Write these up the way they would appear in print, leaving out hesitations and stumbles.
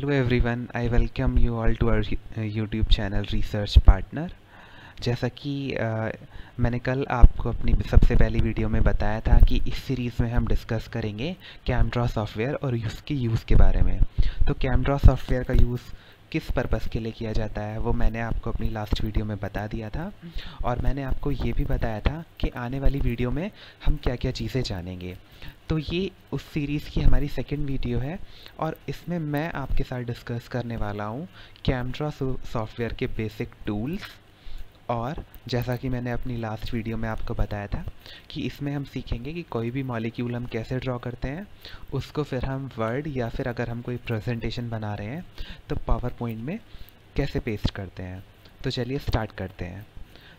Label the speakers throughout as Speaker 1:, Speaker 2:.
Speaker 1: Hello everyone, I welcome you all to our YouTube channel Research Partner। जैसा कि मैंने कल आपको अपनी सबसे पहली वीडियो में बताया था कि इस सीरीज़ में हम डिस्कस करेंगे कैमड्रॉ सॉफ्टवेयर और उसके यूज़ के बारे में। तो कैमड्रॉ सॉफ्टवेयर का यूज़ किस पर्पस के लिए किया जाता है वो मैंने आपको अपनी लास्ट वीडियो में बता दिया था, और मैंने आपको ये भी बताया था कि आने वाली वीडियो में हम क्या क्या चीज़ें जानेंगे। तो ये उस सीरीज़ की हमारी सेकंड वीडियो है और इसमें मैं आपके साथ डिस्कस करने वाला हूँ कैमड्रॉ सॉफ्टवेयर के बेसिक टूल्स। और जैसा कि मैंने अपनी लास्ट वीडियो में आपको बताया था कि इसमें हम सीखेंगे कि कोई भी मॉलिक्यूल हम कैसे ड्रॉ करते हैं, उसको फिर हम वर्ड या फिर अगर हम कोई प्रेजेंटेशन बना रहे हैं तो पावर पॉइंट में कैसे पेस्ट करते हैं। तो चलिए स्टार्ट करते हैं।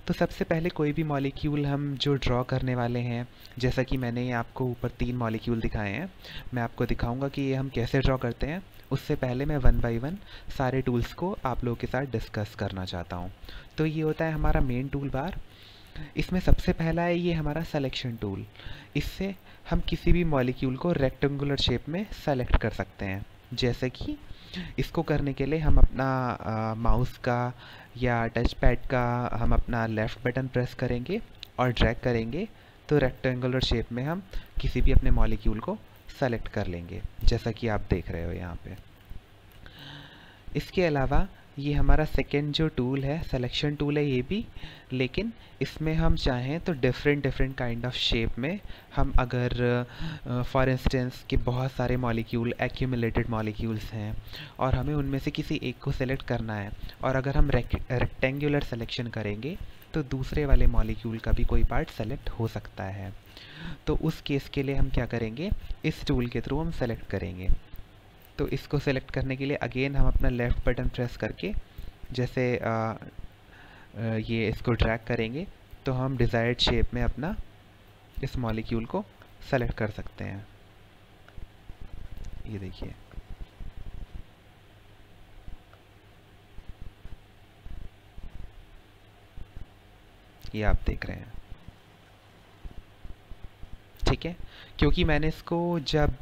Speaker 1: तो सबसे पहले कोई भी मॉलिक्यूल हम जो ड्रॉ करने वाले हैं, जैसा कि मैंने आपको ऊपर 3 मॉलिक्यूल दिखाए हैं, मैं आपको दिखाऊंगा कि ये हम कैसे ड्रॉ करते हैं। उससे पहले मैं 1 बाय 1 सारे टूल्स को आप लोगों के साथ डिस्कस करना चाहता हूँ। तो ये होता है हमारा मेन टूल बार। इसमें सबसे पहला है ये हमारा सिलेक्शन टूल। इससे हम किसी भी मॉलिक्यूल को रेक्टेंगुलर शेप में सेलेक्ट कर सकते हैं। जैसे कि इसको करने के लिए हम अपना माउस का या टच पैड का हम अपना लेफ़्ट बटन प्रेस करेंगे और ड्रैग करेंगे तो रेक्टेंगुलर शेप में हम किसी भी अपने मॉलिक्यूल को सेलेक्ट कर लेंगे, जैसा कि आप देख रहे हो यहाँ पे। इसके अलावा ये हमारा सेकेंड जो टूल है सिलेक्शन टूल है ये भी, लेकिन इसमें हम चाहें तो डिफरेंट काइंड ऑफ शेप में हम अगर फॉर इंस्टेंस कि बहुत सारे मॉलिक्यूल एक्यूमुलेटेड मॉलिक्यूल्स हैं और हमें उनमें से किसी एक को सेलेक्ट करना है, और अगर हम रेक्टेंगुलर सिलेक्शन करेंगे तो दूसरे वाले मॉलिक्यूल का भी कोई पार्ट सेलेक्ट हो सकता है। तो उस केस के लिए हम क्या करेंगे, इस टूल के थ्रू हम सेलेक्ट करेंगे। तो इसको सेलेक्ट करने के लिए अगेन हम अपना लेफ़्ट बटन प्रेस करके जैसे ये इसको ड्रैग करेंगे तो हम डिज़ायर्ड शेप में अपना इस मॉलिक्यूल को सेलेक्ट कर सकते हैं। ये देखिए, ये आप देख रहे हैं, ठीक है। क्योंकि मैंने इसको जब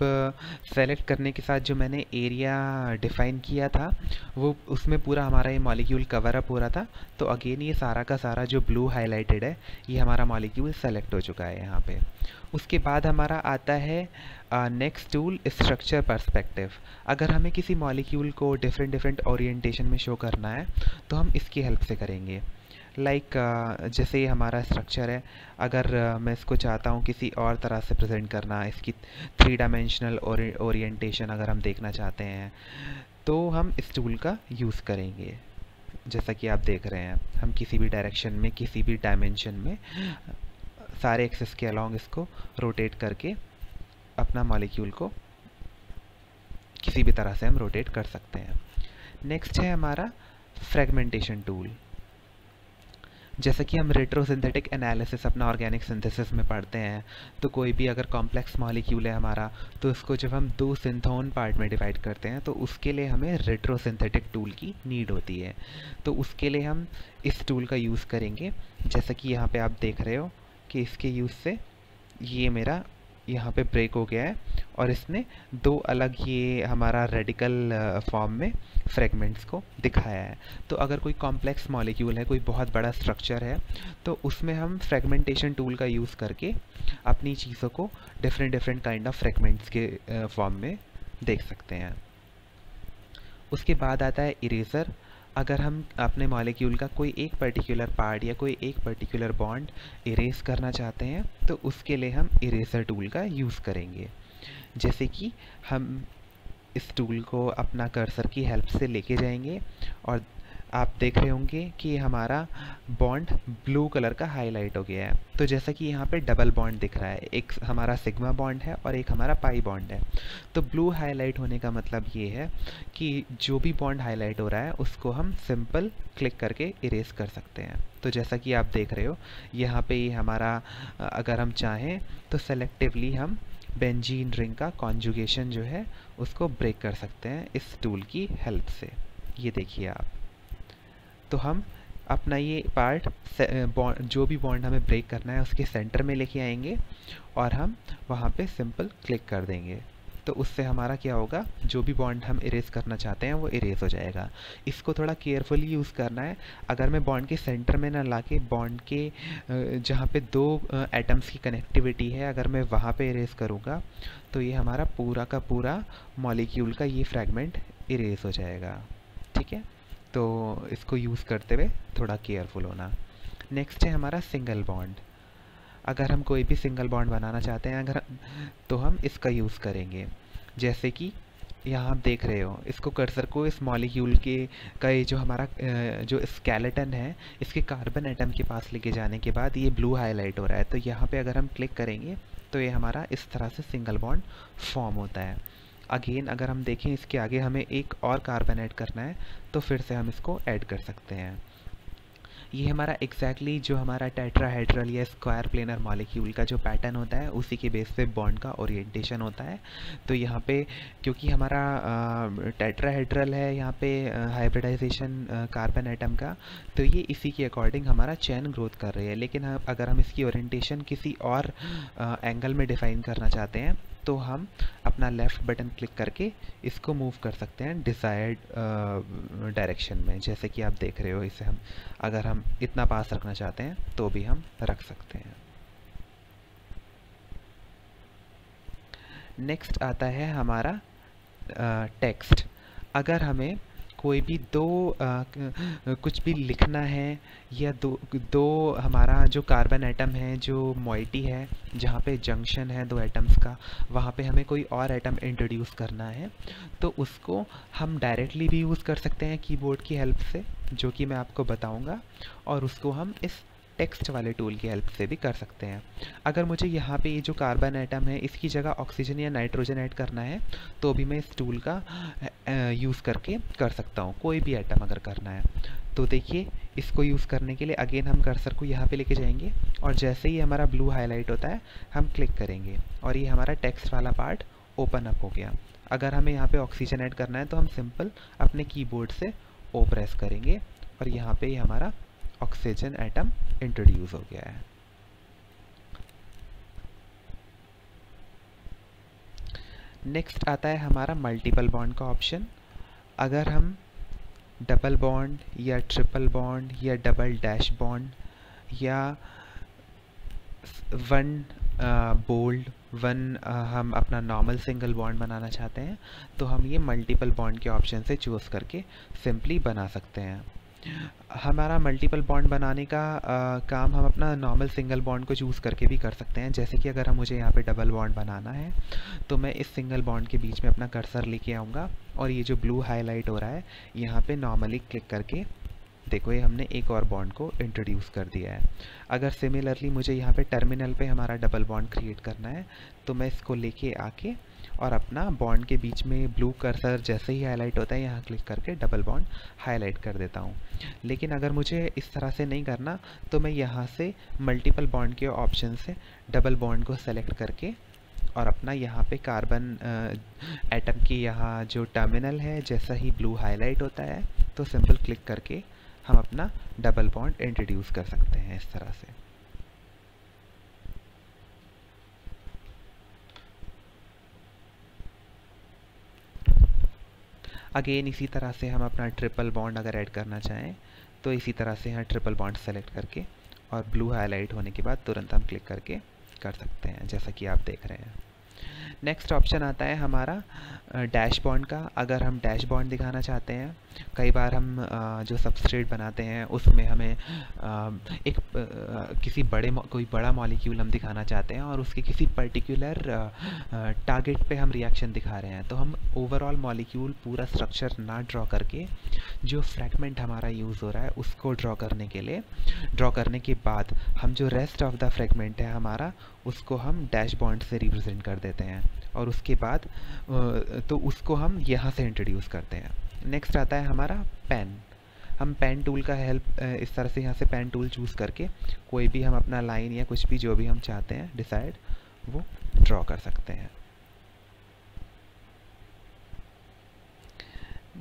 Speaker 1: सेलेक्ट करने के साथ जो मैंने एरिया डिफ़ाइन किया था वो उसमें पूरा हमारा ये मॉलिक्यूल कवर अप हो रहा था। तो अगेन ये सारा का सारा जो ब्लू हाईलाइटेड है ये हमारा मॉलिक्यूल सेलेक्ट हो चुका है यहाँ पे। उसके बाद हमारा आता है नेक्स्ट टूल स्ट्रक्चर पर्सपेक्टिव। अगर हमें किसी मॉलिक्यूल को डिफरेंट ओरिएंटेशन में शो करना है तो हम इसकी हेल्प से करेंगे। जैसे ये हमारा स्ट्रक्चर है, अगर मैं इसको चाहता हूँ किसी और तरह से प्रेजेंट करना, इसकी 3 डायमेंशनल ओरिएंटेशन अगर हम देखना चाहते हैं तो हम इस टूल का यूज़ करेंगे। जैसा कि आप देख रहे हैं, हम किसी भी डायरेक्शन में किसी भी डायमेंशन में सारे एक्सिस के अलोंग इसको रोटेट करके अपना मॉलिक्यूल को किसी भी तरह से हम रोटेट कर सकते हैं। नेक्स्ट है हमारा फ्रेगमेंटेशन टूल। जैसा कि हम रेट्रोसिंथेटिक एनालिसिस अपना ऑर्गेनिक सिंथेसिस में पढ़ते हैं, तो कोई भी अगर कॉम्प्लेक्स मॉलिक्यूल है हमारा तो उसको जब हम 2 सिंथोन पार्ट में डिवाइड करते हैं तो उसके लिए हमें रेट्रोसिंथेटिक टूल की नीड होती है। तो उसके लिए हम इस टूल का यूज़ करेंगे। जैसा कि यहाँ पे आप देख रहे हो कि इसके यूज़ से ये मेरा यहाँ पे ब्रेक हो गया है और इसने 2 अलग ये हमारा रेडिकल फॉर्म में फ्रेगमेंट्स को दिखाया है। तो अगर कोई कॉम्प्लेक्स मॉलिक्यूल है, कोई बहुत बड़ा स्ट्रक्चर है, तो उसमें हम फ्रेगमेंटेशन टूल का यूज़ करके अपनी चीज़ों को डिफरेंट काइंड ऑफ फ्रेगमेंट्स के फॉर्म में देख सकते हैं। उसके बाद आता है इरेज़र। अगर हम अपने मॉलिक्यूल का कोई एक पर्टिकुलर पार्ट या कोई एक पर्टिकुलर बॉन्ड इरेज करना चाहते हैं तो उसके लिए हम इरेजर टूल का यूज़ करेंगे। जैसे कि हम इस टूल को अपना कर्सर की हेल्प से लेके जाएंगे और आप देख रहे होंगे कि हमारा बॉन्ड ब्लू कलर का हाईलाइट हो गया है। तो जैसा कि यहाँ पे डबल बॉन्ड दिख रहा है, एक हमारा सिग्मा बॉन्ड है और एक हमारा पाई बॉन्ड है। तो ब्लू हाईलाइट होने का मतलब ये है कि जो भी बॉन्ड हाईलाइट हो रहा है उसको हम सिंपल क्लिक करके इरेज कर सकते हैं। तो जैसा कि आप देख रहे हो यहाँ पे ये हमारा अगर हम चाहें तो सेलेक्टिवली हम बेंजीन रिंग का कॉन्जुगेशन जो है उसको ब्रेक कर सकते हैं इस टूल की हेल्प से। ये देखिए आप, तो हम अपना ये पार्ट जो भी बॉन्ड हमें ब्रेक करना है उसके सेंटर में लेके आएंगे और हम वहाँ पे सिंपल क्लिक कर देंगे तो उससे हमारा क्या होगा, जो भी बॉन्ड हम इरेज करना चाहते हैं वो इरेज हो जाएगा। इसको थोड़ा केयरफुली यूज़ करना है। अगर मैं बॉन्ड के सेंटर में ना लाके बॉन्ड के जहाँ पे दो एटम्स की कनेक्टिविटी है, अगर मैं वहाँ पे इरेज करूँगा तो ये हमारा पूरा का पूरा मॉलिक्यूल का ये फ्रैगमेंट इरेज हो जाएगा। ठीक है, तो इसको यूज़ करते हुए थोड़ा केयरफुल होना। नेक्स्ट है हमारा सिंगल बॉन्ड। अगर हम कोई भी सिंगल बॉन्ड बनाना चाहते हैं तो हम इसका यूज़ करेंगे। जैसे कि यहाँ आप देख रहे हो, इसको कर्सर को इस मॉलिक्यूल के का ये जो हमारा जो स्केलेटन है, इसके कार्बन एटम के पास लेके जाने के बाद ये ब्लू हाईलाइट हो रहा है। तो यहाँ पे अगर हम क्लिक करेंगे तो ये हमारा इस तरह से सिंगल बॉन्ड फॉर्म होता है। अगेन अगर हम देखें इसके आगे हमें एक और कार्बन ऐड करना है तो फिर से हम इसको ऐड कर सकते हैं। ये हमारा एग्जैक्टली जो हमारा टेट्राहेड्रल या स्क्वायर प्लेनर मॉलिक्यूल का जो पैटर्न होता है उसी के बेस पे बॉन्ड का ओरिएंटेशन होता है। तो यहाँ पे क्योंकि हमारा टेट्राहेड्रल है, यहाँ पे हाइब्रिडाइजेशन कार्बन एटम का, तो ये इसी के अकॉर्डिंग हमारा चेन ग्रोथ कर रही है। लेकिन अगर हम इसकी ओरिएंटेशन किसी और एंगल में डिफाइन करना चाहते हैं तो हम अपना लेफ़्ट बटन क्लिक करके इसको मूव कर सकते हैं डिज़ायर्ड डायरेक्शन में। जैसे कि आप देख रहे हो, इसे हम अगर हम इतना पास रखना चाहते हैं तो भी हम रख सकते हैं। नेक्स्ट आता है हमारा टेक्स्ट। अगर हमें कोई भी कुछ भी लिखना है या दो हमारा जो कार्बन एटम है, जो मॉइटी है जहाँ पे जंक्शन है दो एटम्स का, वहाँ पे हमें कोई और एटम इंट्रोड्यूस करना है तो उसको हम डायरेक्टली भी यूज़ कर सकते हैं कीबोर्ड की हेल्प से, जो कि मैं आपको बताऊँगा, और उसको हम इस टेक्स्ट वाले टूल की हेल्प से भी कर सकते हैं। अगर मुझे यहाँ पे ये जो कार्बन एटम है इसकी जगह ऑक्सीजन या नाइट्रोजन ऐड करना है तो भी मैं इस टूल का यूज़ करके कर सकता हूँ, कोई भी एटम अगर करना है। तो देखिए, इसको यूज़ करने के लिए अगेन हम कर्सर को यहाँ पे लेके जाएंगे और जैसे ही हमारा ब्लू हाईलाइट होता है हम क्लिक करेंगे और ये हमारा टेक्स्ट वाला पार्ट ओपन अप हो गया। अगर हमें यहाँ पे ऑक्सीजन ऐड करना है तो हम सिंपल अपने कीबोर्ड से ओ प्रेस करेंगे और यहाँ पे हमारा ऑक्सीजन एटम इंट्रोड्यूस हो गया है। नेक्स्ट आता है हमारा मल्टीपल बॉन्ड का ऑप्शन। अगर हम डबल बॉन्ड या ट्रिपल बॉन्ड या डबल डैश बॉन्ड या वन बोल्ड हम अपना नॉर्मल सिंगल बॉन्ड बनाना चाहते हैं तो हम ये मल्टीपल बॉन्ड के ऑप्शन से चूज़ करके सिंपली बना सकते हैं। हमारा मल्टीपल बॉन्ड बनाने का काम हम अपना नॉर्मल सिंगल बॉन्ड को चूज़ करके भी कर सकते हैं। जैसे कि अगर मुझे यहाँ पे डबल बॉन्ड बनाना है तो मैं इस सिंगल बॉन्ड के बीच में अपना कर्सर लेके आऊँगा और ये जो ब्लू हाईलाइट हो रहा है यहाँ पे नॉर्मली क्लिक करके देखो ये हमने एक और बॉन्ड को इंट्रोड्यूस कर दिया है। अगर सिमिलरली मुझे यहाँ पे टर्मिनल पे हमारा डबल बॉन्ड क्रिएट करना है तो मैं इसको लेके आके और अपना बॉन्ड के बीच में ब्लू कर्सर जैसे ही हाईलाइट होता है यहाँ क्लिक करके डबल बॉन्ड हाईलाइट कर देता हूँ। लेकिन अगर मुझे इस तरह से नहीं करना तो मैं यहाँ से मल्टीपल बॉन्ड के ऑप्शन से डबल बॉन्ड को सेलेक्ट करके और अपना यहाँ पे कार्बन एटम की यहाँ जो टर्मिनल है जैसा ही ब्लू हाईलाइट होता है तो सिंपल क्लिक करके हम अपना डबल बॉन्ड इंट्रोड्यूस कर सकते हैं इस तरह से। अगेन इसी तरह से हम अपना ट्रिपल बॉन्ड अगर ऐड करना चाहें तो इसी तरह से यहाँ ट्रिपल बॉन्ड सेलेक्ट करके और ब्लू हाईलाइट होने के बाद तुरंत हम क्लिक करके कर सकते हैं, जैसा कि आप देख रहे हैं। नेक्स्ट ऑप्शन आता है हमारा डैश बॉन्ड का। अगर हम डैश बॉन्ड दिखाना चाहते हैं, कई बार हम जो सबस्ट्रेट बनाते हैं उसमें हमें कोई बड़ा मॉलिक्यूल हम दिखाना चाहते हैं और उसके किसी पर्टिकुलर टारगेट पे हम रिएक्शन दिखा रहे हैं, तो हम ओवरऑल मॉलिक्यूल पूरा स्ट्रक्चर ना ड्रॉ करके जो फ्रैगमेंट हमारा यूज़ हो रहा है उसको ड्रॉ करने के बाद हम जो रेस्ट ऑफ द फ्रैगमेंट है हमारा उसको हम डैश बॉन्ड से रिप्रेजेंट कर देते हैं और उसके बाद तो उसको हम यहाँ से इंट्रोड्यूस करते हैं। नेक्स्ट आता है हमारा पेन। हम पेन टूल का हेल्प इस तरह से यहाँ से पेन टूल चूज़ करके कोई भी हम अपना लाइन या कुछ भी जो भी हम चाहते हैं डिसाइड वो ड्रॉ कर सकते हैं।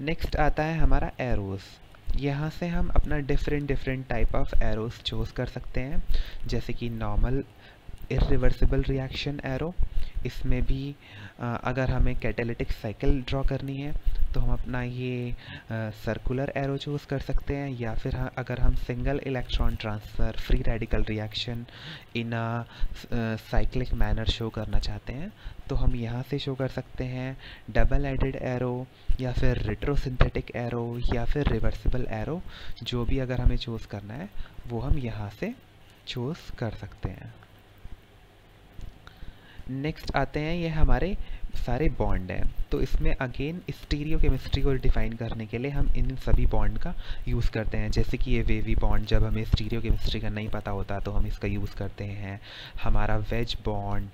Speaker 1: नेक्स्ट आता है हमारा एरोज़। यहाँ से हम अपना different type of arrows choose कर सकते हैं, जैसे कि नॉर्मल इरिवर्सिबल रिएक्शन एरो, इसमें भी अगर हमें कैटालिटिक साइकिल ड्रॉ करनी है तो हम अपना ये सर्कुलर एरो चूज़ कर सकते हैं, या फिर अगर हम single electron transfer free radical reaction in cyclic manner show करना चाहते हैं तो हम यहाँ से शो कर सकते हैं डबल एडेड एरो, या फिर रेट्रोसिंथेटिक एरो, या फिर रिवर्सिबल एरो। जो भी अगर हमें चूज़ करना है वो हम यहाँ से चूज़ कर सकते हैं। नेक्स्ट आते हैं, ये हमारे सारे बॉन्ड हैं। तो इसमें अगेन स्टीरियो केमिस्ट्री को डिफाइन करने के लिए हम इन सभी बॉन्ड का यूज़ करते हैं। जैसे कि ये वेवी बॉन्ड, जब हमें स्टीरियो केमिस्ट्री का नहीं पता होता तो हम इसका यूज़ करते हैं। हमारा वेज बॉन्ड,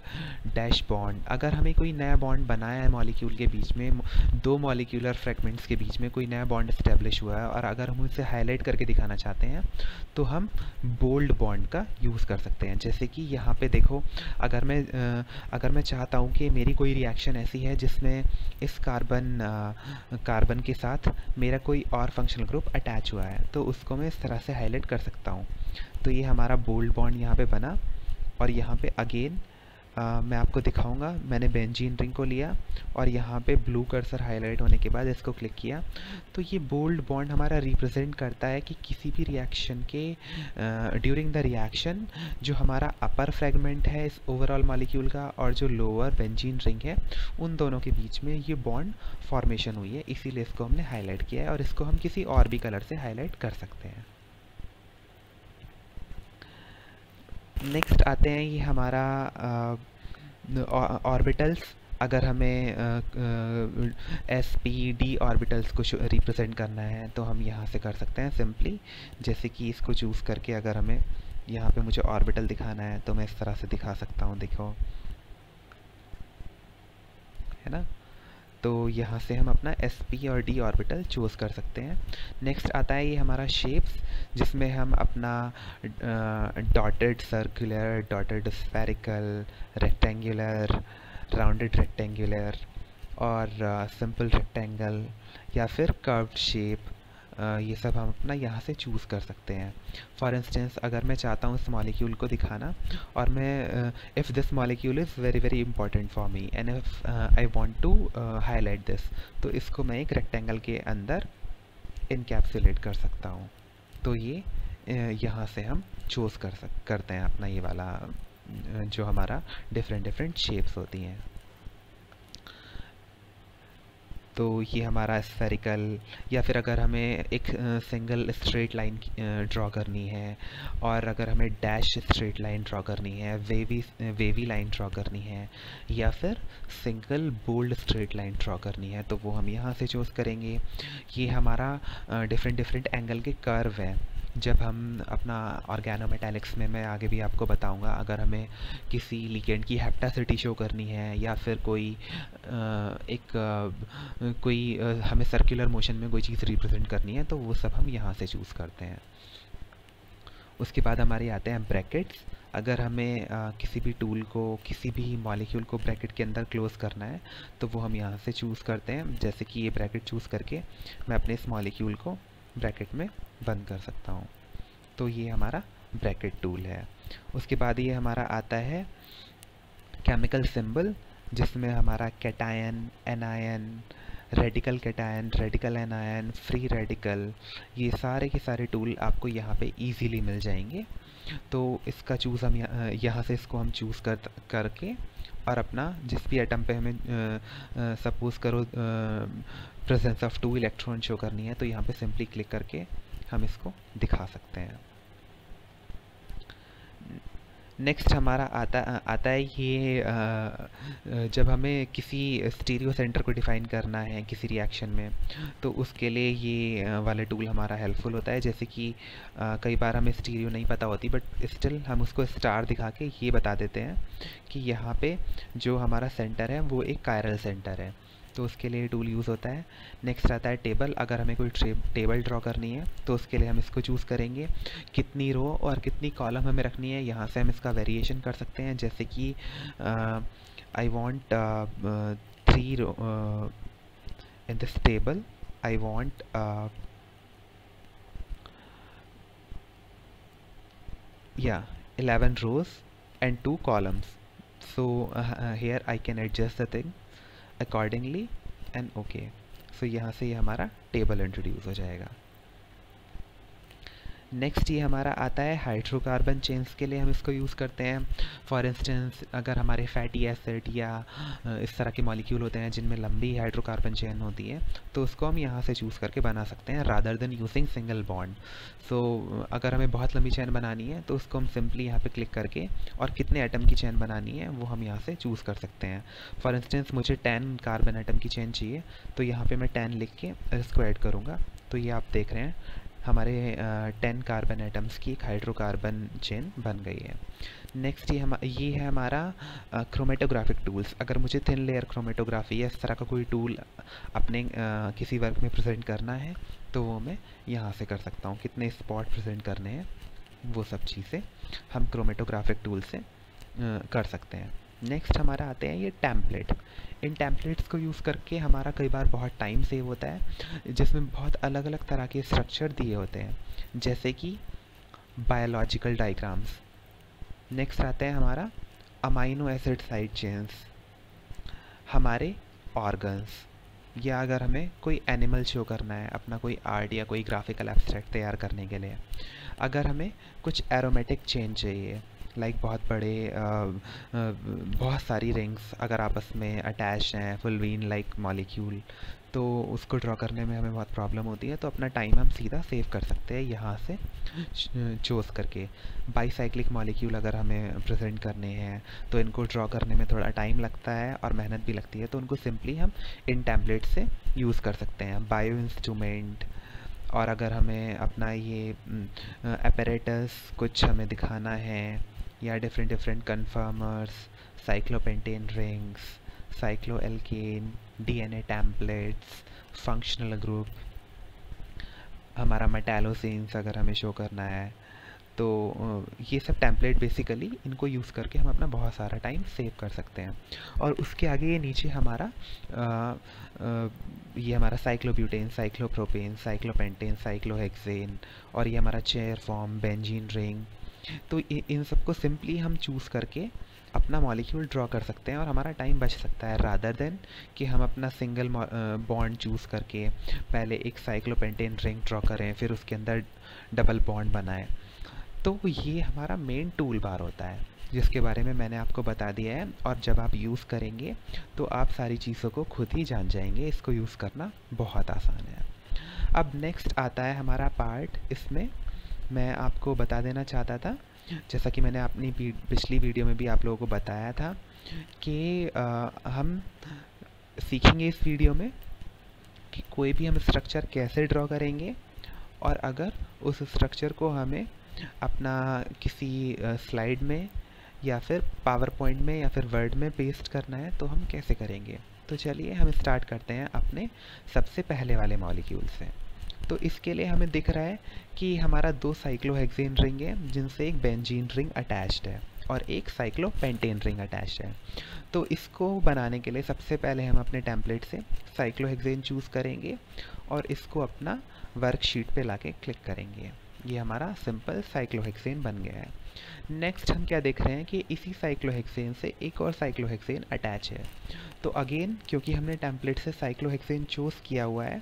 Speaker 1: डैश बॉन्ड, अगर हमें कोई नया बॉन्ड बनाया है मॉलिक्यूल के बीच में, दो मॉलिक्यूलर फ्रेगमेंट्स के बीच में कोई नया बॉन्ड इस्टेब्लिश हुआ है और अगर हम उसे हाईलाइट करके दिखाना चाहते हैं तो हम बोल्ड बॉन्ड का यूज़ कर सकते हैं। जैसे कि यहाँ पे देखो, अगर मैं चाहता हूँ कि मेरी कोई रिएक्शन ऐसी है जिसमें इस कार्बन के साथ मेरा कोई और फंक्शनल ग्रुप अटैच हुआ है, तो उसको मैं इस तरह से हाईलाइट कर सकता हूँ। तो ये हमारा बोल्ड बॉन्ड यहाँ पे बना, और यहाँ पे अगेन मैं आपको दिखाऊंगा। मैंने बेंजीन रिंग को लिया और यहाँ पे ब्लू कर्सर हाईलाइट होने के बाद इसको क्लिक किया, तो ये बोल्ड बॉन्ड हमारा रिप्रेजेंट करता है कि किसी भी रिएक्शन के ड्यूरिंग द रिएक्शन जो हमारा अपर फ्रेगमेंट है इस ओवरऑल मॉलिक्यूल का और जो लोअर बेंजीन रिंग है, उन दोनों के बीच में ये बॉन्ड फॉर्मेशन हुई है, इसीलिए इसको हमने हाईलाइट किया है। और इसको हम किसी और भी कलर से हाईलाइट कर सकते हैं। नेक्स्ट आते हैं, ये हमारा ऑर्बिटल्स। अगर हमें एस पी डी ऑर्बिटल्स को रिप्रेजेंट करना है तो हम यहाँ से कर सकते हैं सिंपली। जैसे कि इसको चूज़ करके अगर हमें यहाँ पे मुझे ऑर्बिटल दिखाना है तो मैं इस तरह से दिखा सकता हूँ, देखो, है ना। तो यहाँ से हम अपना एस पी और डी ऑर्बिटल चूज़ कर सकते हैं। नेक्स्ट आता है ये हमारा शेप्स, जिसमें हम अपना dotted circular, dotted spherical, rectangular, rounded rectangular और सिंपल रेक्टेंगल या फिर कर्व्ड शेप, ये सब हम अपना यहाँ से चूज़ कर सकते हैं। फॉर इंस्टेंस, अगर मैं चाहता हूँ इस मॉलिक्यूल को दिखाना और मैं if this molecule is very very important for me and if I want to highlight this, तो इसको मैं एक रेक्टेंगल के अंदर इनकैप्सुलेट कर सकता हूँ। तो ये यहाँ से हम चूज़ करते हैं अपना ये वाला जो हमारा डिफरेंट शेप्स होती हैं। तो ये हमारा स्फेरिकल, या फिर अगर हमें एक सिंगल स्ट्रेट लाइन ड्रॉ करनी है और अगर हमें डैश स्ट्रेट लाइन ड्रॉ करनी है, वेवी लाइन ड्रॉ करनी है, या फिर single bold straight line draw करनी है, तो वो हम यहाँ से चूज़ करेंगे। ये हमारा डिफरेंट एंगल के कर्व है। जब हम अपना ऑर्गेनोमेटालिक्स में, मैं आगे भी आपको बताऊंगा, अगर हमें किसी लिगेंड की हेप्टासिटी शो करनी है या फिर कोई हमें सर्कुलर मोशन में कोई चीज़ रिप्रेजेंट करनी है, तो वो सब हम यहाँ से चूज़ करते हैं। उसके बाद हमारे आते हैं ब्रैकेट्स। अगर हमें किसी भी टूल को, किसी भी मॉलिक्यूल को ब्रैकेट के अंदर क्लोज़ करना है तो वो हम यहाँ से चूज़ करते हैं। जैसे कि ये ब्रैकेट चूज़ करके मैं अपने इस मॉलिक्यूल को ब्रैकेट में बंद कर सकता हूँ। तो ये हमारा ब्रैकेट टूल है। उसके बाद ये हमारा आता है केमिकल सिंबल, जिसमें हमारा cation, anion, radical cation, radical anion, free radical, ये सारे के सारे टूल आपको यहाँ पे इजीली मिल जाएंगे। तो इसका चूज़ हम यहाँ से इसको हम चूज़ करके और अपना जिस भी एटम पे हमें सपोज़ करो प्रेजेंस ऑफ 2 इलेक्ट्रॉन शो करनी है, तो यहाँ पे सिंपली क्लिक करके हम इसको दिखा सकते हैं। नेक्स्ट हमारा आता है ये जब हमें किसी स्टीरियो सेंटर को डिफ़ाइन करना है किसी रिएक्शन में, तो उसके लिए ये वाला टूल हमारा हेल्पफुल होता है। जैसे कि कई बार हमें स्टीरियो नहीं पता होती, बट स्टिल हम उसको स्टार दिखा के ये बता देते हैं कि यहाँ पे जो हमारा सेंटर है वो एक कायरल सेंटर है, तो उसके लिए टूल यूज़ होता है। नेक्स्ट आता है टेबल। अगर हमें कोई टेबल ड्रॉ करनी है तो उसके लिए हम इसको चूज़ करेंगे। कितनी रो और कितनी कॉलम हमें रखनी है, यहाँ से हम इसका वेरिएशन कर सकते हैं। जैसे कि I want 3 row in this table, I want 11 rows and 2 columns. So here I can adjust the thing accordingly and okay. So यहाँ से ये हमारा टेबल इंट्रोड्यूस हो जाएगा। नेक्स्ट ये हमारा आता है हाइड्रोकार्बन चेन्स के लिए हम इसको यूज़ करते हैं। फॉर इंस्टेंस अगर हमारे फैटी एसिड या इस तरह के मॉलिक्यूल होते हैं जिनमें लंबी हाइड्रोकार्बन चेन होती है, तो उसको हम यहाँ से चूज़ करके बना सकते हैं rather than using single bond. So अगर हमें बहुत लंबी चेन बनानी है तो उसको हम सिंपली यहाँ पे क्लिक करके और कितने एटम की चेन बनानी है वो हम यहाँ से चूज़ कर सकते हैं। फॉर इंस्टेंस मुझे 10 कार्बन एटम की चेन चाहिए, तो यहाँ पर मैं 10 लिख के इसको ऐड करूँगा। तो ये आप देख रहे हैं हमारे 10 कार्बन एटम्स की एक हाइड्रोकार्बन चेन बन गई है। नेक्स्ट ये है हमारा क्रोमेटोग्राफिक टूल्स। अगर मुझे थिन लेयर क्रोमेटोग्राफी या इस तरह का कोई टूल अपने किसी वर्क में प्रेजेंट करना है तो वो मैं यहाँ से कर सकता हूँ। कितने स्पॉट प्रेजेंट करने हैं वो सब चीज़ें हम क्रोमेटोग्राफिक टूल से कर सकते हैं। नेक्स्ट हमारा आते हैं ये टेम्पलेट। इन टेम्पलेट्स को यूज़ करके हमारा कई बार बहुत टाइम सेव होता है, जिसमें बहुत अलग अलग तरह के स्ट्रक्चर दिए होते हैं, जैसे कि बायोलॉजिकल डायग्राम्स। नेक्स्ट आता है हमारा अमाइनो एसिड साइड चेन्स, हमारे ऑर्गन्स, या अगर हमें कोई एनिमल शो करना है अपना कोई आर्ट या कोई ग्राफिकल एब्स्ट्रैक्ट तैयार करने के लिए। अगर हमें कुछ एरोमेटिक चेन चाहिए, लाइक बहुत बड़े बहुत सारी रिंग्स अगर आपस में अटैच हैं फुलवीन लाइक मॉलिक्यूल, तो उसको ड्रॉ करने में हमें बहुत प्रॉब्लम होती है। तो अपना टाइम हम सीधा सेव कर सकते हैं यहाँ से चूज़ करके। बाईसाइक्लिक मॉलिक्यूल अगर हमें प्रेजेंट करने हैं तो इनको ड्रॉ करने में थोड़ा टाइम लगता है और मेहनत भी लगती है, तो उनको सिंपली हम इन टेम्पलेट से यूज़ कर सकते हैं। बायो इंस्ट्रूमेंट, और अगर हमें अपना ये एपरेटस कुछ हमें दिखाना है, या different conformers, cyclopentane rings, cycloalkane, DNA templates, functional group, हमारा मेटालोसेन्स अगर हमें शो करना है, तो ये सब टेम्पलेट बेसिकली इनको यूज़ करके हम अपना बहुत सारा टाइम सेव कर सकते हैं। और उसके आगे ये नीचे हमारा ये हमारा साइक्लोब्यूटेन, साइक्लोप्रोपेन, साइक्लोपेंटेन, साइक्लोहेक्सेन, और ये हमारा चेयर फॉर्म, बेंजीन रिंग। तो इन सबको सिंपली हम चूज़ करके अपना मॉलिक्यूल ड्रॉ कर सकते हैं और हमारा टाइम बच सकता है, रादर देन कि हम अपना सिंगल बॉन्ड चूज़ करके पहले एक साइक्लोपेंटेन रिंग ड्रॉ करें फिर उसके अंदर डबल बॉन्ड बनाएं। तो ये हमारा मेन टूल बार होता है जिसके बारे में मैंने आपको बता दिया है, और जब आप यूज़ करेंगे तो आप सारी चीज़ों को खुद ही जान जाएंगे। इसको यूज़ करना बहुत आसान है। अब नेक्स्ट आता है हमारा पार्ट। इसमें मैं आपको बता देना चाहता था, जैसा कि मैंने अपनी पिछली वीडियो में भी आप लोगों को बताया था, कि हम सीखेंगे इस वीडियो में कि कोई भी हम स्ट्रक्चर कैसे ड्रॉ करेंगे, और अगर उस स्ट्रक्चर को हमें अपना किसी स्लाइड में या फिर पावर पॉइंट में या फिर वर्ड में पेस्ट करना है तो हम कैसे करेंगे। तो चलिए हम स्टार्ट करते हैं अपने सबसे पहले वाले मॉलिक्यूल से। तो इसके लिए हमें दिख रहा है कि हमारा 2 साइक्लोहेक्सेन रिंग है जिनसे एक बेंजीन रिंग अटैच्ड है और एक साइक्लोपेंटेन रिंग अटैच्ड है। तो इसको बनाने के लिए सबसे पहले हम अपने टेम्पलेट से साइक्लोहेक्सेन चूज़ करेंगे और इसको अपना वर्कशीट पे लाके क्लिक करेंगे। ये हमारा सिंपल साइक्लोहेक्सेन बन गया है। नेक्स्ट हम क्या देख रहे हैं कि इसी साइक्लोहेक्सेन से एक और साइक्लोहेक्सेन अटैच है। तो अगेन क्योंकि हमने टेम्पलेट से साइक्लोहेक्सेन चूज़ किया हुआ है,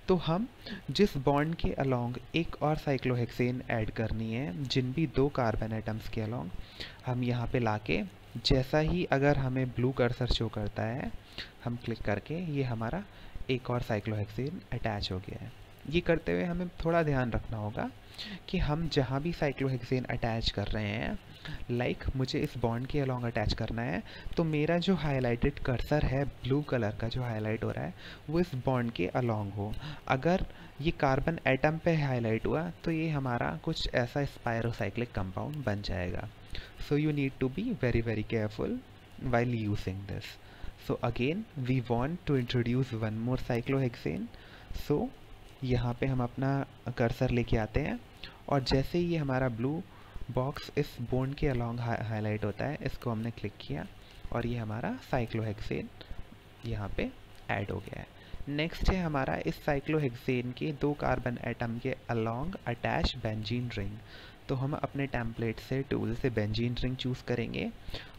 Speaker 1: तो हम जिस बॉन्ड के अलोंग एक और साइक्लोहेक्सेन ऐड करनी है, जिन भी 2 कार्बन एटम्स के अलोंग, हम यहाँ पे लाके जैसा ही अगर हमें ब्लू कर्सर शो करता है हम क्लिक करके ये हमारा एक और साइक्लोहेक्सेन अटैच हो गया है। ये करते हुए हमें थोड़ा ध्यान रखना होगा कि हम जहाँ भी साइक्लोहेक्सेन अटैच कर रहे हैं, लाइक मुझे इस बॉन्ड के अलोंग अटैच करना है, तो मेरा जो हाईलाइटेड कर्सर है ब्लू कलर का जो हाईलाइट हो रहा है वो इस बॉन्ड के अलोंग हो। अगर ये कार्बन एटम पे हाईलाइट हुआ तो ये हमारा कुछ ऐसा स्पायरोसाइक्लिक कंपाउंड बन जाएगा। So you need to be very careful while using this. So again we want to introduce one more cyclohexane. So यहाँ पे हम अपना कर्सर लेके आते हैं और जैसे ही ये हमारा ब्लू बॉक्स इस बॉन्ड के अलोंग हाईलाइट होता है, इसको हमने क्लिक किया और ये हमारा साइक्लोहेक्सेन यहाँ पे ऐड हो गया है। नेक्स्ट है हमारा इस साइक्लोहेक्सेन के 2 कार्बन एटम के अलोंग अटैच बेंजीन रिंग। तो हम अपने टेम्पलेट से टूल से बेंजीन रिंग चूज़ करेंगे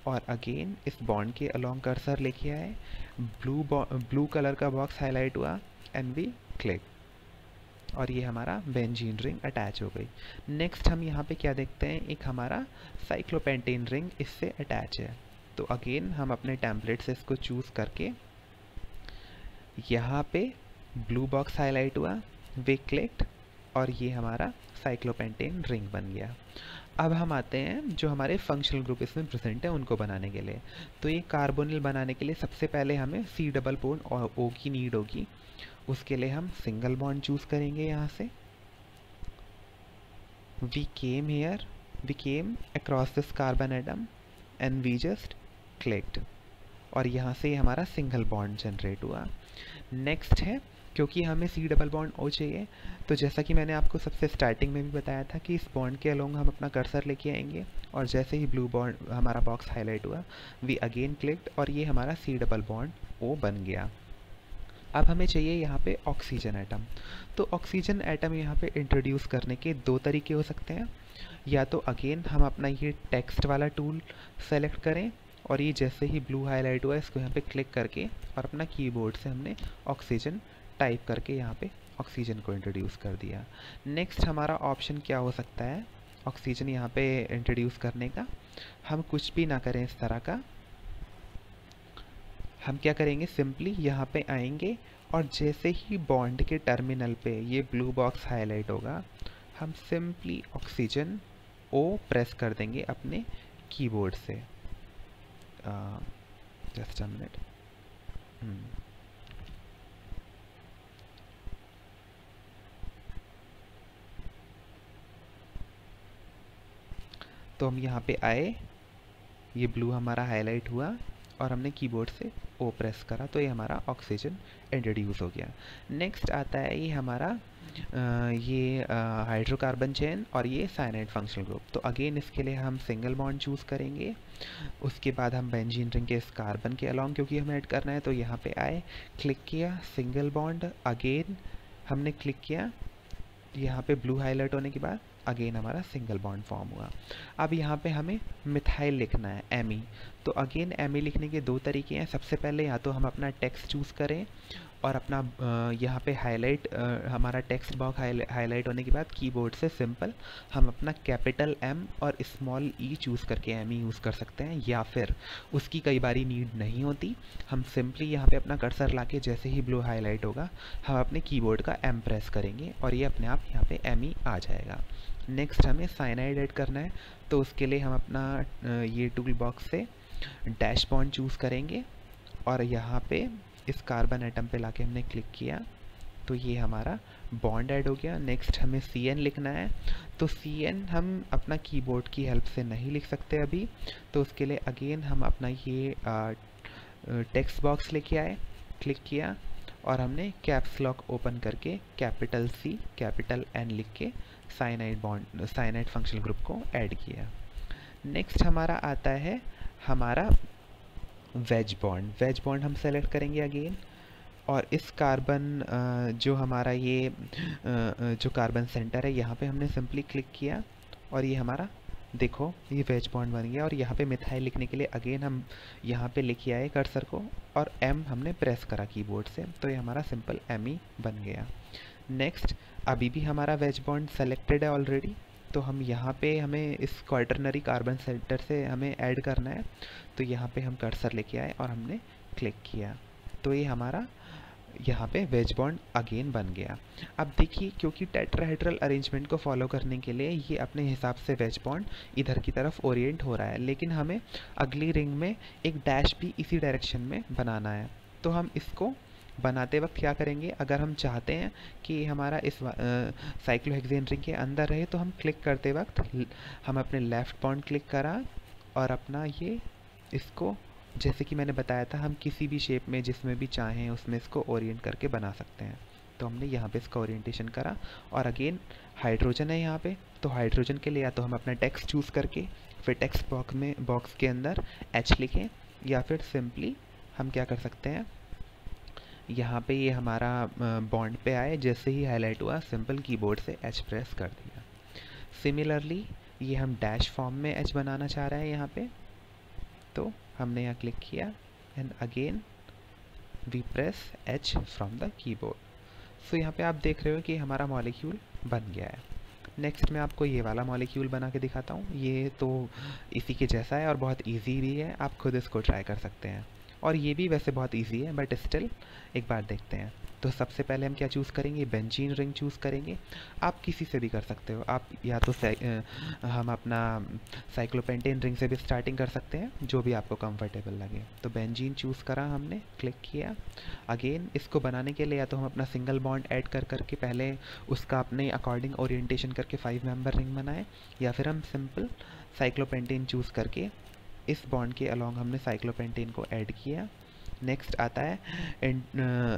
Speaker 1: और अगेन इस बॉन्ड के अलोंग कर्सर लेके आए, ब्लू कलर का बॉक्स हाईलाइट हुआ एंड वी क्लिक और ये हमारा बेंजीन रिंग अटैच हो गई। नेक्स्ट हम यहाँ पे क्या देखते हैं, एक हमारा साइक्लोपेंटेन रिंग इससे अटैच है। तो अगेन हम अपने टेम्पलेट से इसको चूज़ करके यहाँ पे ब्लू बॉक्स हाईलाइट हुआ, वी क्लिक्ड और ये हमारा साइक्लोपेंटेन रिंग बन गया। अब हम आते हैं जो हमारे फंक्शनल ग्रुप इसमें प्रेजेंट है उनको बनाने के लिए। तो ये कार्बोनिल बनाने के लिए सबसे पहले हमें C डबल बॉन्ड और O की नीड होगी। उसके लिए हम सिंगल बॉन्ड चूज़ करेंगे यहाँ से। We came across this carbon atom and we just clicked और यहाँ से हमारा सिंगल बॉन्ड जनरेट हुआ। नेक्स्ट है, क्योंकि हमें C डबल बॉन्ड O चाहिए, तो जैसा कि मैंने आपको सबसे स्टार्टिंग में भी बताया था कि इस बॉन्ड के अलोंग हम अपना कर्सर लेके आएंगे और जैसे ही ब्लू बॉन्ड हमारा बॉक्स हाईलाइट हुआ, वी अगेन क्लिक्ड और ये हमारा C डबल बॉन्ड O बन गया। अब हमें चाहिए यहाँ पे ऑक्सीजन एटम। तो ऑक्सीजन एटम यहाँ पे इंट्रोड्यूस करने के दो तरीके हो सकते हैं। या तो अगेन हम अपना ये टेक्स्ट वाला टूल सेलेक्ट करें और ये जैसे ही ब्लू हाईलाइट हुआ इसको यहाँ पे क्लिक करके और अपना कीबोर्ड से हमने ऑक्सीजन टाइप करके यहाँ पे ऑक्सीजन को इंट्रोड्यूस कर दिया। नेक्स्ट हमारा ऑप्शन क्या हो सकता है ऑक्सीजन यहाँ पे इंट्रोड्यूस करने का, हम कुछ भी ना करें इस तरह का, हम क्या करेंगे सिंपली यहाँ पे आएंगे और जैसे ही बॉन्ड के टर्मिनल पे ये ब्लू बॉक्स हाईलाइट होगा, हम सिंपली ऑक्सीजन O प्रेस कर देंगे अपने कीबोर्ड से। Just a minute. तो हम यहाँ पे आए, ये ब्लू हमारा हाईलाइट हुआ और हमने कीबोर्ड से O प्रेस करा तो ये हमारा ऑक्सीजन इंट्रोड्यूस हो गया। नेक्स्ट आता है ये हमारा ये हाइड्रोकार्बन चेन और ये साइनाइड फंक्शनल ग्रुप। तो अगेन इसके लिए हम सिंगल बॉन्ड चूज़ करेंगे। उसके बाद हम बेंजीन रिंग के इस कार्बन के अलोंग क्योंकि हमें ऐड करना है, तो यहाँ पे आए, क्लिक किया, सिंगल बॉन्ड, अगेन हमने क्लिक किया, यहाँ पे ब्लू हाईलाइट होने के बाद अगेन हमारा सिंगल बॉन्ड फॉर्म हुआ। अब यहाँ पे हमें मिथाइल लिखना है, Ame। तो अगेन Ame लिखने के दो तरीके हैं। सबसे पहले या तो हम अपना टेक्स्ट चूज़ करें और अपना यहाँ पे हाईलाइट हमारा टेक्स्ट बॉक्स हाईलाइट होने के बाद कीबोर्ड से सिंपल हम अपना कैपिटल M और स्मॉल E चूज़ करके Ame यूज़ कर सकते हैं, या फिर उसकी कई बारी नीड नहीं होती, हम सिंपली यहाँ पे अपना कर्सर लाके जैसे ही ब्लू हाईलाइट होगा हम अपने कीबोर्ड का M प्रेस करेंगे और ये अपने आप यहाँ पे Ame आ जाएगा। नेक्स्ट हमें साइनाइड ऐड करना है, तो उसके लिए हम अपना ये टूल बॉक्स से डैश बॉन्ड चूज़ करेंगे और यहाँ पे इस कार्बन एटम पे लाके हमने क्लिक किया तो ये हमारा बॉन्ड ऐड हो गया। नेक्स्ट हमें CN लिखना है, तो CN हम अपना कीबोर्ड की हेल्प से नहीं लिख सकते अभी, तो उसके लिए अगेन हम अपना ये टेक्स्ट बॉक्स लेके आए, क्लिक किया और हमने कैप्स लॉक ओपन करके कैपिटल C कैपिटल N लिख के साइनाइड फंक्शनल ग्रुप को ऐड किया। नेक्स्ट हमारा आता है हमारा वेज बॉन्ड हम सेलेक्ट करेंगे अगेन और इस कार्बन जो हमारा ये जो कार्बन सेंटर है यहाँ पे हमने सिंपली क्लिक किया और ये हमारा देखो ये वेज बॉन्ड बन गया। और यहाँ पे मिथाइल लिखने के लिए अगेन हम यहाँ पे लिखे आए कर्सर को और M हमने प्रेस करा कीबोर्ड से, तो ये हमारा सिंपल Ame बन गया। नेक्स्ट अभी भी हमारा वेज बॉन्ड सेलेक्टेड है ऑलरेडी, तो हम यहाँ पे हमें इस क्वार्टरनरी कार्बन सेंटर से हमें ऐड करना है, तो यहाँ पे हम कर्सर लेके आए और हमने क्लिक किया तो ये हमारा यहाँ पे वेज बॉन्ड अगेन बन गया। अब देखिए क्योंकि टेट्राहेड्रल अरेंजमेंट को फॉलो करने के लिए ये अपने हिसाब से वेज बॉन्ड इधर की तरफ ओरिएंट हो रहा है, लेकिन हमें अगली रिंग में एक डैश भी इसी डायरेक्शन में बनाना है। तो हम इसको बनाते वक्त क्या करेंगे, अगर हम चाहते हैं कि हमारा इस साइक्लोहेक्सेन रिंग के अंदर रहे तो हम क्लिक करते वक्त हम अपने लेफ़्ट बॉन्ड क्लिक करा और अपना ये इसको जैसे कि मैंने बताया था हम किसी भी शेप में जिसमें भी चाहें उसमें इसको ओरिएंट करके बना सकते हैं। तो हमने यहाँ पे इसका ओरिएंटेशन करा और अगेन हाइड्रोजन है यहाँ पे, तो हाइड्रोजन के लिए या तो हम अपना टेक्स्ट चूज़ करके फिर टेक्स्ट बॉक्स के अंदर H लिखें, या फिर सिंपली हम क्या कर सकते हैं यहाँ पे ये हमारा बॉन्ड पे आए, जैसे ही हाईलाइट हुआ सिंपल कीबोर्ड से H प्रेस कर दिया। सिमिलरली ये हम डैश फॉर्म में एच बनाना चाह रहे हैं यहाँ पे, तो हमने यहाँ क्लिक किया and again we press H from the keyboard. So यहाँ पे आप देख रहे हो कि हमारा मॉलिक्यूल बन गया है। नेक्स्ट मैं आपको ये वाला मॉलिक्यूल बना के दिखाता हूँ। ये तो इसी के जैसा है और बहुत इजी भी है, आप खुद इसको ट्राई कर सकते हैं। और ये भी वैसे बहुत इजी है, बट स्टिल एक बार देखते हैं। तो सबसे पहले हम क्या चूज़ करेंगे, बेंजीन रिंग चूज़ करेंगे। आप किसी से भी कर सकते हो, आप या तो हम अपना साइक्लोपेंटेन रिंग से भी स्टार्टिंग कर सकते हैं, जो भी आपको कंफर्टेबल लगे। तो बेंजीन चूज़ करा हमने, क्लिक किया। अगेन इसको बनाने के लिए या तो हम अपना सिंगल बॉन्ड ऐड कर करके पहले उसका अपने अकॉर्डिंग ओरिएंटेशन करके 5 मेंबर रिंग बनाएं, या फिर हम सिंपल साइक्लोपेंटेन चूज़ करके इस बॉन्ड के अलॉन्ग हमने साइक्लोपेंटेन को ऐड किया। नेक्स्ट आता है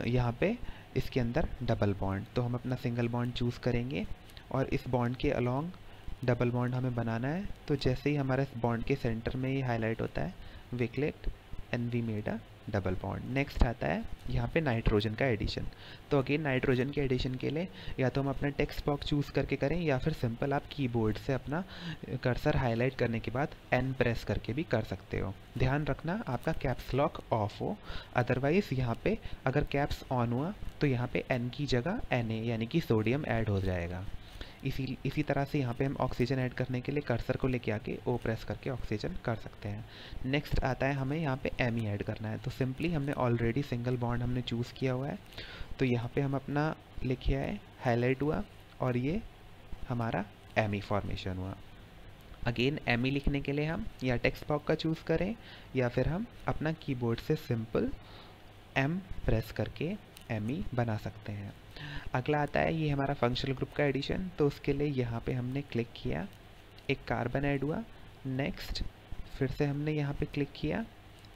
Speaker 1: यहाँ पे इसके अंदर डबल बॉन्ड, तो हम अपना सिंगल बॉन्ड चूज़ करेंगे और इस बॉन्ड के अलॉन्ग डबल बॉन्ड हमें बनाना है। तो जैसे ही हमारा इस बॉन्ड के सेंटर में ये हाईलाइट होता है, we clicked and we made a double bond. Next आता है यहाँ पे नाइट्रोजन का एडिशन। तो अगेन नाइट्रोजन के एडिशन के लिए या तो हम अपना टेक्स्ट बॉक्स चूज़ करके करें, या फिर सिंपल आप कीबोर्ड से अपना कर्सर हाईलाइट करने के बाद एन प्रेस करके भी कर सकते हो। ध्यान रखना आपका कैप्स लॉक ऑफ हो, अदरवाइज़ यहाँ पे अगर कैप्स ऑन हुआ तो यहाँ पे एन की जगह Na यानी कि सोडियम ऐड हो जाएगा। इसी तरह से यहाँ पे हम ऑक्सीजन ऐड करने के लिए कर्सर को लेके आके ओ प्रेस करके ऑक्सीजन कर सकते हैं। नेक्स्ट आता है हमें यहाँ पे एमी ऐड करना है। तो सिंपली हमने ऑलरेडी सिंगल बॉन्ड हमने चूज़ किया हुआ है, तो यहाँ पे हम अपना लिखे आए, हाईलाइट हुआ और ये हमारा एमी फॉर्मेशन हुआ। अगेन एमी लिखने के लिए हम या टेक्स्ट बॉक्स का चूज़ करें, या फिर हम अपना कीबोर्ड से सिंपल एम प्रेस करके एमी बना सकते हैं। अगला आता है ये हमारा फंक्शनल ग्रुप का एडिशन। तो उसके लिए यहाँ पे हमने क्लिक किया, एक कार्बन ऐड हुआ। नेक्स्ट फिर से हमने यहाँ पे क्लिक किया,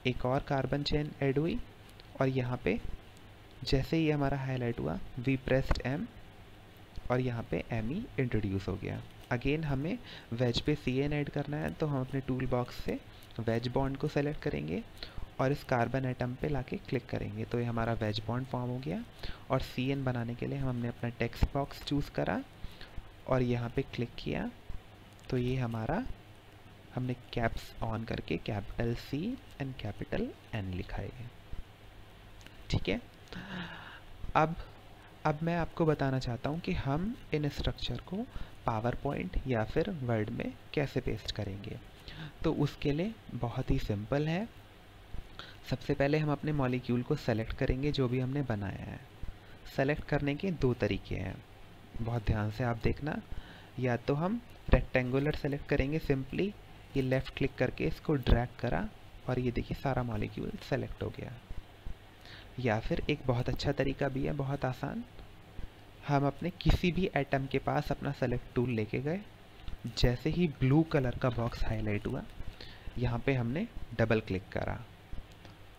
Speaker 1: एक और कार्बन चेन ऐड हुई, और यहाँ पे जैसे ही हमारा हाईलाइट हुआ वी प्रेस्ड एम और यहाँ पे एमी इंट्रोड्यूस हो गया। अगेन हमें वेज पे CN ऐड करना है, तो हम अपने टूल बॉक्स से वेज बॉन्ड को सेलेक्ट करेंगे और इस कार्बन एटम पे लाके क्लिक करेंगे, तो ये हमारा वेज बॉन्ड फॉर्म हो गया। और CN बनाने के लिए हमने अपना टेक्स्ट बॉक्स चूज़ करा और यहाँ पे क्लिक किया, तो ये हमारा हमने कैप्स ऑन करके capital C and capital N लिखा है। ठीक है, अब मैं आपको बताना चाहता हूँ कि हम इन स्ट्रक्चर को पावर पॉइंट या फिर वर्ड में कैसे पेस्ट करेंगे। तो उसके लिए बहुत ही सिंपल है। सबसे पहले हम अपने मॉलिक्यूल को सेलेक्ट करेंगे जो भी हमने बनाया है। सेलेक्ट करने के दो तरीके हैं, बहुत ध्यान से आप देखना। या तो हम रेक्टेंगुलर सेलेक्ट करेंगे, सिंपली ये लेफ़्ट क्लिक करके इसको ड्रैग करा और ये देखिए सारा मॉलिक्यूल सेलेक्ट हो गया। या फिर एक बहुत अच्छा तरीका भी है, बहुत आसान, हम अपने किसी भी एटम के पास अपना सेलेक्ट टूल लेके गए, जैसे ही ब्लू कलर का बॉक्स हाईलाइट हुआ यहाँ पे हमने डबल क्लिक करा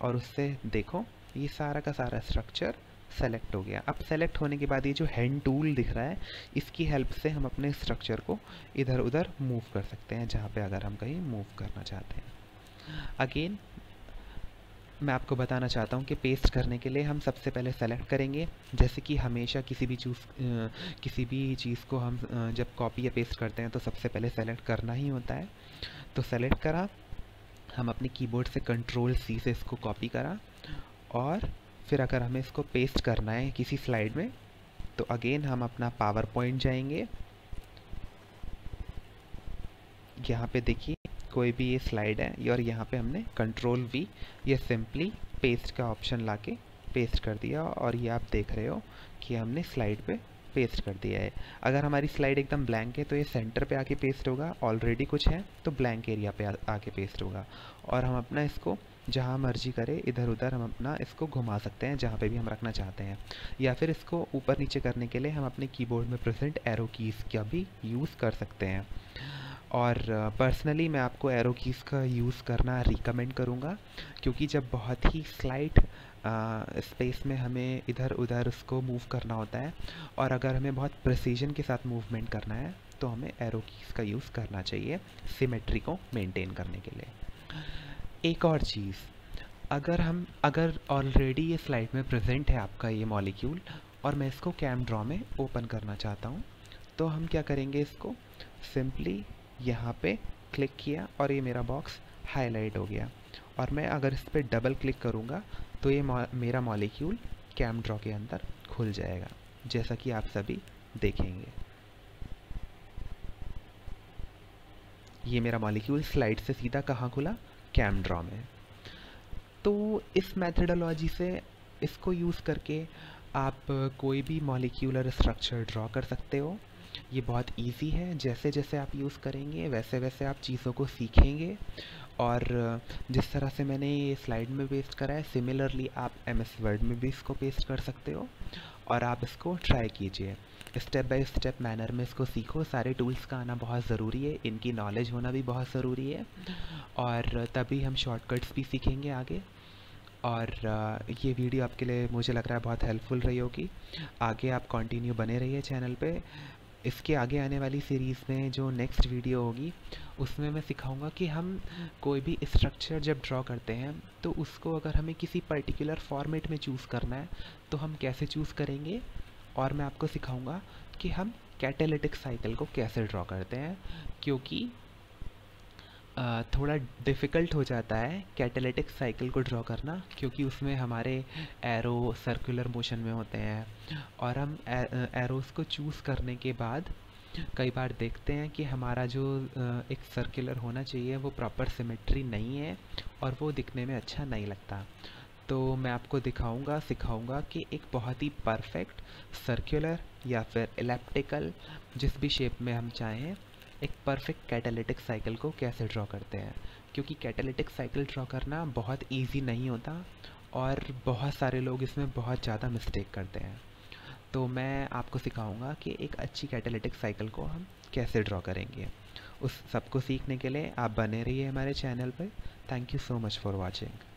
Speaker 1: और उससे देखो ये सारा का सारा स्ट्रक्चर सेलेक्ट हो गया। अब सेलेक्ट होने के बाद ये जो हैंड टूल दिख रहा है, इसकी हेल्प से हम अपने स्ट्रक्चर को इधर उधर मूव कर सकते हैं, जहाँ पे अगर हम कहीं मूव करना चाहते हैं। अगेन मैं आपको बताना चाहता हूँ कि पेस्ट करने के लिए हम सबसे पहले सेलेक्ट करेंगे। जैसे कि हमेशा किसी भी चीज़ को हम जब कॉपी या पेस्ट करते हैं तो सबसे पहले सेलेक्ट करना ही होता है। तो सेलेक्ट करा, हम अपने कीबोर्ड से कंट्रोल C से इसको कॉपी करा, और फिर अगर हमें इसको पेस्ट करना है किसी स्लाइड में तो अगेन हम अपना पावर पॉइंट जाएंगे। यहाँ पे देखिए कोई भी ये स्लाइड है और यहाँ पे हमने कंट्रोल V ये सिंपली पेस्ट का ऑप्शन लाके पेस्ट कर दिया, और ये आप देख रहे हो कि हमने स्लाइड पे पेस्ट कर दिया है। अगर हमारी स्लाइड एकदम ब्लैंक है तो ये सेंटर पे आके पेस्ट होगा, ऑलरेडी कुछ है तो ब्लैंक एरिया पे आके पेस्ट होगा। और हम अपना इसको जहाँ मर्जी करें इधर उधर हम अपना इसको घुमा सकते हैं जहाँ पे भी हम रखना चाहते हैं, या फिर इसको ऊपर नीचे करने के लिए हम अपने कीबोर्ड में प्रेजेंट एरो कीज़ का भी यूज़ कर सकते हैं। और पर्सनली मैं आपको एरो कीज़ का यूज़ करना रिकमेंड करूँगा, क्योंकि जब बहुत ही स्लाइट स्पेस में हमें इधर उधर उसको मूव करना होता है, और अगर हमें बहुत प्रिसीजन के साथ मूवमेंट करना है तो हमें एरो कीज़ का यूज़ करना चाहिए सिमेट्री को मेंटेन करने के लिए। एक और चीज़, अगर ऑलरेडी ये स्लाइड में प्रेजेंट है आपका ये मॉलिक्यूल और मैं इसको कैम ड्रॉ में ओपन करना चाहता हूँ, तो हम क्या करेंगे, इसको सिंपली यहाँ पे क्लिक किया और ये मेरा बॉक्स हाईलाइट हो गया। और मैं अगर इस पर डबल क्लिक करूँगा तो ये मेरा मॉलिक्यूल कैमड्रॉ के अंदर खुल जाएगा, जैसा कि आप सभी देखेंगे। ये मेरा मॉलिक्यूल स्लाइड से सीधा कहाँ खुला, कैमड्रॉ में। तो इस मेथडोलॉजी से, इसको यूज़ करके आप कोई भी मॉलिक्यूलर स्ट्रक्चर ड्रॉ कर सकते हो। ये बहुत इजी है, जैसे जैसे आप यूज़ करेंगे वैसे वैसे आप चीज़ों को सीखेंगे। और जिस तरह से मैंने ये स्लाइड में पेस्ट करा है, सिमिलरली आप MS वर्ड में भी इसको पेस्ट कर सकते हो और आप इसको ट्राई कीजिए। स्टेप बाय स्टेप मैनर में इसको सीखो। सारे टूल्स का आना बहुत ज़रूरी है, इनकी नॉलेज होना भी बहुत ज़रूरी है, और तभी हम शॉर्टकट्स भी सीखेंगे आगे। और ये वीडियो आपके लिए मुझे लग रहा है बहुत हेल्पफुल रही होगी। आगे आप कंटिन्यू बने रहिए चैनल पे। इसके आगे आने वाली सीरीज़ में जो नेक्स्ट वीडियो होगी उसमें मैं सिखाऊंगा कि हम कोई भी स्ट्रक्चर जब ड्रॉ करते हैं तो उसको अगर हमें किसी पर्टिकुलर फॉर्मेट में चूज़ करना है तो हम कैसे चूज़ करेंगे। और मैं आपको सिखाऊंगा कि हम कैटालिटिक साइकिल को कैसे ड्रॉ करते हैं, क्योंकि थोड़ा डिफ़िकल्ट हो जाता है कैटालिटिक साइकिल को ड्रॉ करना, क्योंकि उसमें हमारे एरो सर्कुलर मोशन में होते हैं और हम एरोज़ को चूज़ करने के बाद कई बार देखते हैं कि हमारा जो एक सर्कुलर होना चाहिए वो प्रॉपर सिमेट्री नहीं है और वो दिखने में अच्छा नहीं लगता। तो मैं आपको सिखाऊंगा कि एक बहुत ही परफेक्ट सर्कुलर या फिर एलिप्टिकल, जिस भी शेप में हम चाहें, एक परफेक्ट कैटालिटिक साइकिल को कैसे ड्रॉ करते हैं। क्योंकि कैटालिटिक साइकिल ड्रॉ करना बहुत इजी नहीं होता और बहुत सारे लोग इसमें बहुत ज़्यादा मिस्टेक करते हैं। तो मैं आपको सिखाऊंगा कि एक अच्छी कैटालिटिक साइकिल को हम कैसे ड्रॉ करेंगे। उस सबको सीखने के लिए आप बने रहिए हमारे चैनल पर। Thank you so much for watching.